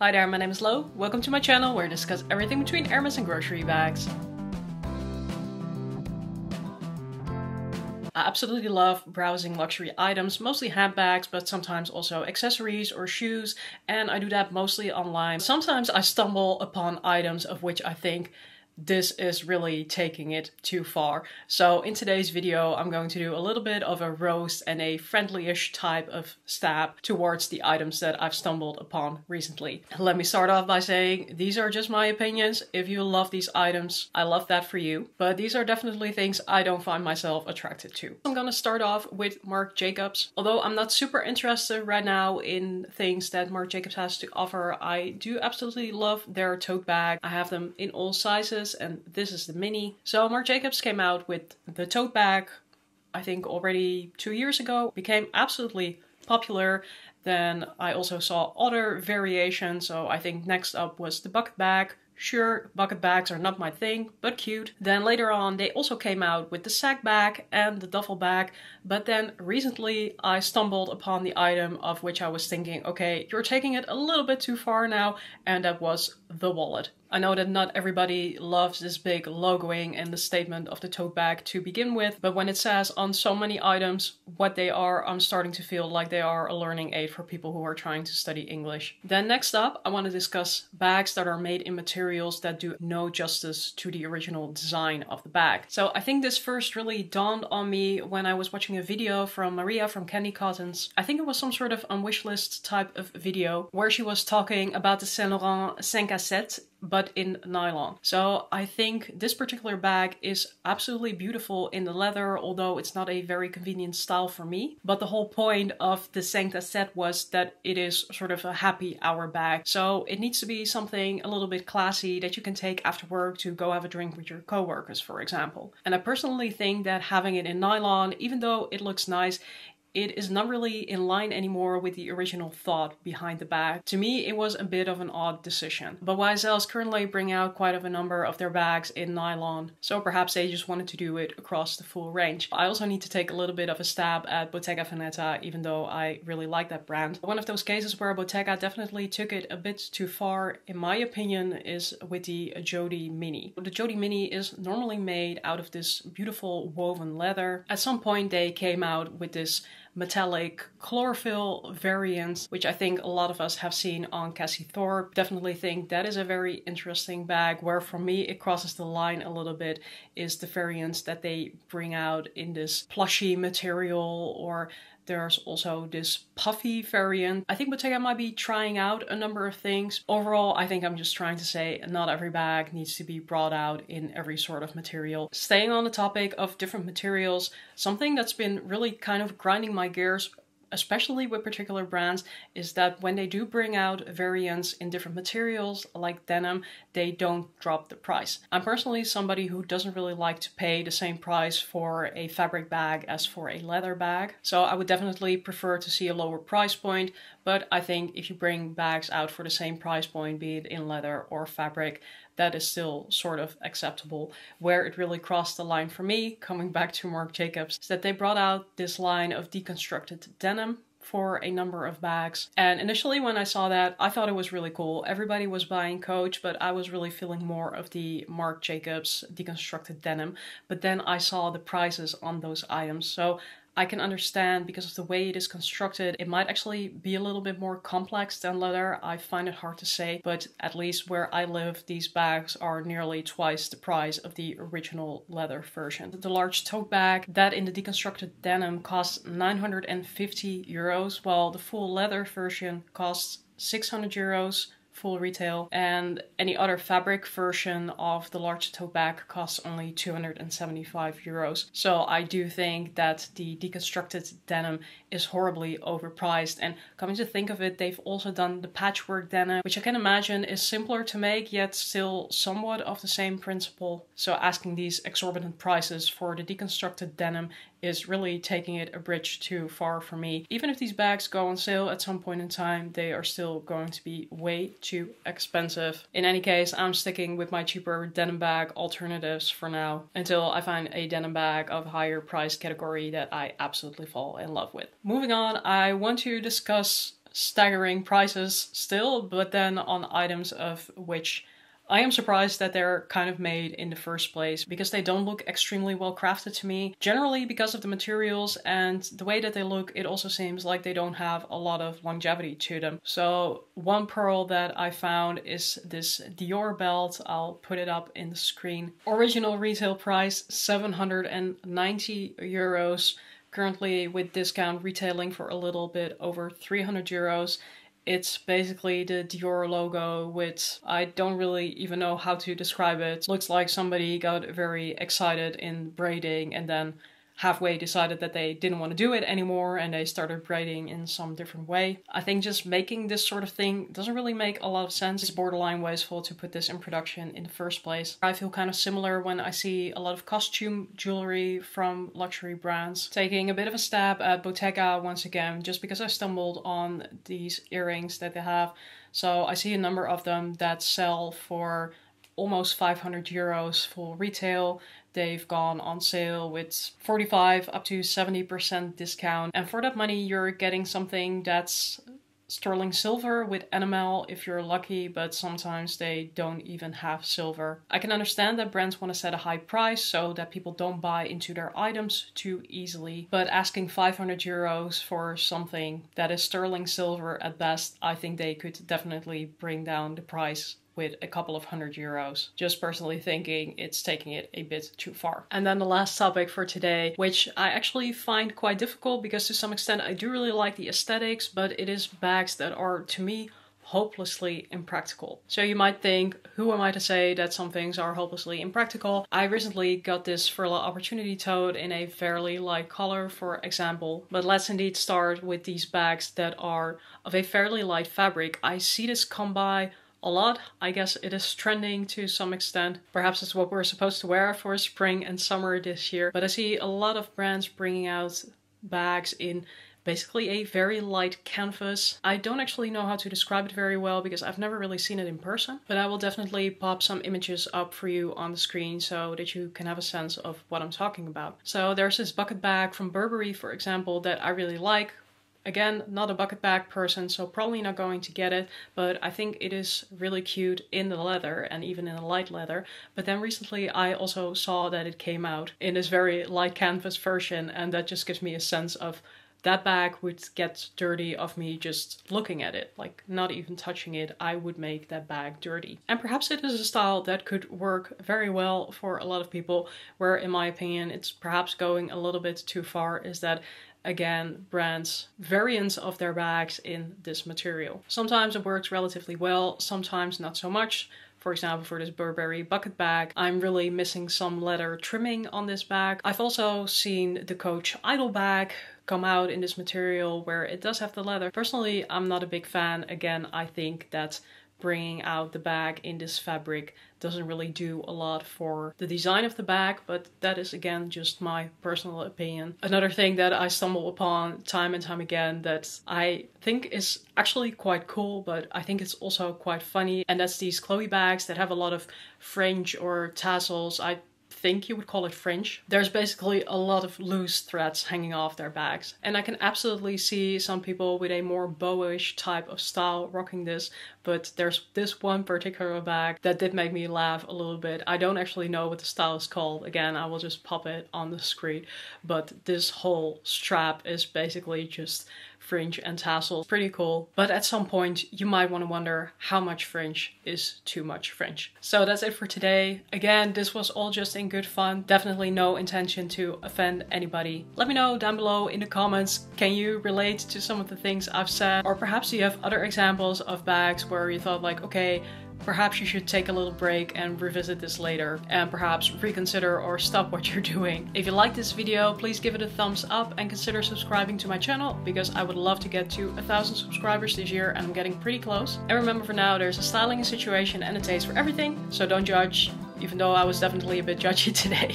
Hi there, my name is Lo. Welcome to my channel where I discuss everything between Hermes and grocery bags. I absolutely love browsing luxury items, mostly handbags, but sometimes also accessories or shoes, and I do that mostly online. Sometimes I stumble upon items of which I think this is really taking it too far. So in today's video, I'm going to do a little bit of a roast and a friendly-ish type of stab towards the items that I've stumbled upon recently. Let me start off by saying these are just my opinions. If you love these items, I love that for you. But these are definitely things I don't find myself attracted to. I'm gonna start off with Marc Jacobs. Although I'm not super interested right now in things that Marc Jacobs has to offer, I do absolutely love their tote bag. I have them in all sizes, and this is the mini. So Marc Jacobs came out with the tote bag, I think already 2 years ago, became absolutely popular. Then I also saw other variations, so I think next up was the bucket bag. Sure, bucket bags are not my thing, but cute. Then later on they also came out with the sack bag and the duffel bag, but then recently I stumbled upon the item of which I was thinking, okay, you're taking it a little bit too far now, and that was the wallet. I know that not everybody loves this big logoing and the statement of the tote bag to begin with, but when it says on so many items what they are, I'm starting to feel like they are a learning aid for people who are trying to study English. Then next up, I want to discuss bags that are made in materials that do no justice to the original design of the bag. So I think this first really dawned on me when I was watching a video from Maria from Candy Cottons. I think it was some sort of wishlist type of video where she was talking about the Saint Laurent 5 à 7, but in nylon. So I think this particular bag is absolutely beautiful in the leather, although it's not a very convenient style for me. But the whole point of the 5 à 7 was that it is sort of a happy hour bag. So it needs to be something a little bit classy that you can take after work to go have a drink with your coworkers, for example. And I personally think that having it in nylon, even though it looks nice, it is not really in line anymore with the original thought behind the bag. To me, it was a bit of an odd decision. But YSL's currently bring out quite a number of their bags in nylon, so perhaps they just wanted to do it across the full range. I also need to take a little bit of a stab at Bottega Veneta, even though I really like that brand. One of those cases where Bottega definitely took it a bit too far, in my opinion, is with the Jody Mini. The Jody Mini is normally made out of this beautiful woven leather. At some point they came out with this metallic chlorophyll variant, which I think a lot of us have seen on Cassie Thorpe. Definitely think that is a very interesting bag. Where for me it crosses the line a little bit is the variants that they bring out in this plushy material, or there's also this puffy variant. I think Bottega might be trying out a number of things. Overall, I think I'm just trying to say not every bag needs to be brought out in every sort of material. Staying on the topic of different materials, something that's been really kind of grinding my gears, especially with particular brands, is that when they do bring out variants in different materials like denim, they don't drop the price. I'm personally somebody who doesn't really like to pay the same price for a fabric bag as for a leather bag. So I would definitely prefer to see a lower price point, but I think if you bring bags out for the same price point, be it in leather or fabric, that is still sort of acceptable. Where it really crossed the line for me, coming back to Marc Jacobs, is that they brought out this line of deconstructed denim for a number of bags. And initially when I saw that, I thought it was really cool. Everybody was buying Coach, but I was really feeling more of the Marc Jacobs deconstructed denim. But then I saw the prices on those items. So I can understand, because of the way it is constructed, it might actually be a little bit more complex than leather. I find it hard to say, but at least where I live, these bags are nearly twice the price of the original leather version. The large tote bag, that in the deconstructed denim costs 950 euros, while the full leather version costs 600 euros. Full retail, and any other fabric version of the large tote bag costs only 275 euros. So I do think that the deconstructed denim is horribly overpriced, and coming to think of it, they've also done the patchwork denim, which I can imagine is simpler to make, yet still somewhat of the same principle. So asking these exorbitant prices for the deconstructed denim is really taking it a bridge too far for me. Even if these bags go on sale at some point in time, they are still going to be way too expensive. In any case, I'm sticking with my cheaper denim bag alternatives for now, until I find a denim bag of higher price category that I absolutely fall in love with. Moving on, I want to discuss staggering prices still, but then on items of which I am surprised that they're kind of made in the first place, because they don't look extremely well crafted to me. Generally because of the materials and the way that they look, it also seems like they don't have a lot of longevity to them. So one pearl that I found is this Dior belt. I'll put it up in the screen. Original retail price 790 euros. Currently with discount retailing for a little bit over 300 euros. It's basically the Dior logo with, I don't really even know how to describe it. Looks like somebody got very excited in braiding and then halfway decided that they didn't want to do it anymore and they started braiding in some different way. I think just making this sort of thing doesn't really make a lot of sense. It's borderline wasteful to put this in production in the first place. I feel kind of similar when I see a lot of costume jewelry from luxury brands. Taking a bit of a stab at Bottega once again, just because I stumbled on these earrings that they have. So I see a number of them that sell for almost 500 euros full retail. They've gone on sale with 45 up to 70% discount. And for that money, you're getting something that's sterling silver with enamel if you're lucky, but sometimes they don't even have silver. I can understand that brands want to set a high price so that people don't buy into their items too easily. But asking 500 euros for something that is sterling silver at best, I think they could definitely bring down the price with a couple of €100. Just personally thinking it's taking it a bit too far. And then the last topic for today, which I actually find quite difficult because to some extent I do really like the aesthetics, but it is bags that are, to me, hopelessly impractical. So you might think, who am I to say that some things are hopelessly impractical? I recently got this Furla Opportunity tote in a fairly light color, for example. But let's indeed start with these bags that are of a fairly light fabric. I see this come by a lot. I guess it is trending to some extent. Perhaps it's what we're supposed to wear for spring and summer this year. But I see a lot of brands bringing out bags in basically a very light canvas. I don't actually know how to describe it very well because I've never really seen it in person, but I will definitely pop some images up for you on the screen so that you can have a sense of what I'm talking about. So there's this bucket bag from Burberry, for example, that I really like. Again, not a bucket bag person, so probably not going to get it, but I think it is really cute in the leather and even in a light leather. But then recently I also saw that it came out in this very light canvas version, and that just gives me a sense of that bag would get dirty of me just looking at it, like not even touching it. I would make that bag dirty. And perhaps it is a style that could work very well for a lot of people, where in my opinion it's perhaps going a little bit too far, is that again, brands variants of their bags in this material. Sometimes it works relatively well, sometimes not so much. For example, for this Burberry bucket bag, I'm really missing some leather trimming on this bag. I've also seen the Coach Idol bag come out in this material where it does have the leather. Personally, I'm not a big fan. Again, I think that bringing out the bag in this fabric doesn't really do a lot for the design of the bag, but that is again just my personal opinion. Another thing that I stumble upon time and time again that I think is actually quite cool, but I think it's also quite funny, and that's these Chloe bags that have a lot of fringe or tassels. I think you would call it fringe. There's basically a lot of loose threads hanging off their bags. And I can absolutely see some people with a more bowish type of style rocking this, but there's this one particular bag that did make me laugh a little bit. I don't actually know what the style is called. Again, I will just pop it on the screen, but this whole strap is basically just fringe and tassels. Pretty cool. But at some point you might want to wonder how much fringe is too much fringe. So that's it for today. Again, this was all just in good fun. Definitely no intention to offend anybody. Let me know down below in the comments, can you relate to some of the things I've said? Or perhaps you have other examples of bags where you thought like, okay, perhaps you should take a little break and revisit this later, and perhaps reconsider or stop what you're doing. If you like this video, please give it a thumbs up and consider subscribing to my channel, because I would love to get to 1,000 subscribers this year, and I'm getting pretty close. And remember, for now, there's a styling and situation and a taste for everything, so don't judge, even though I was definitely a bit judgy today.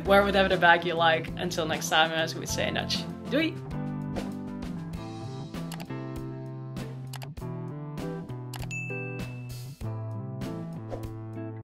Wear whatever the bag you like. Until next time, as we would say in Dutch. Doei!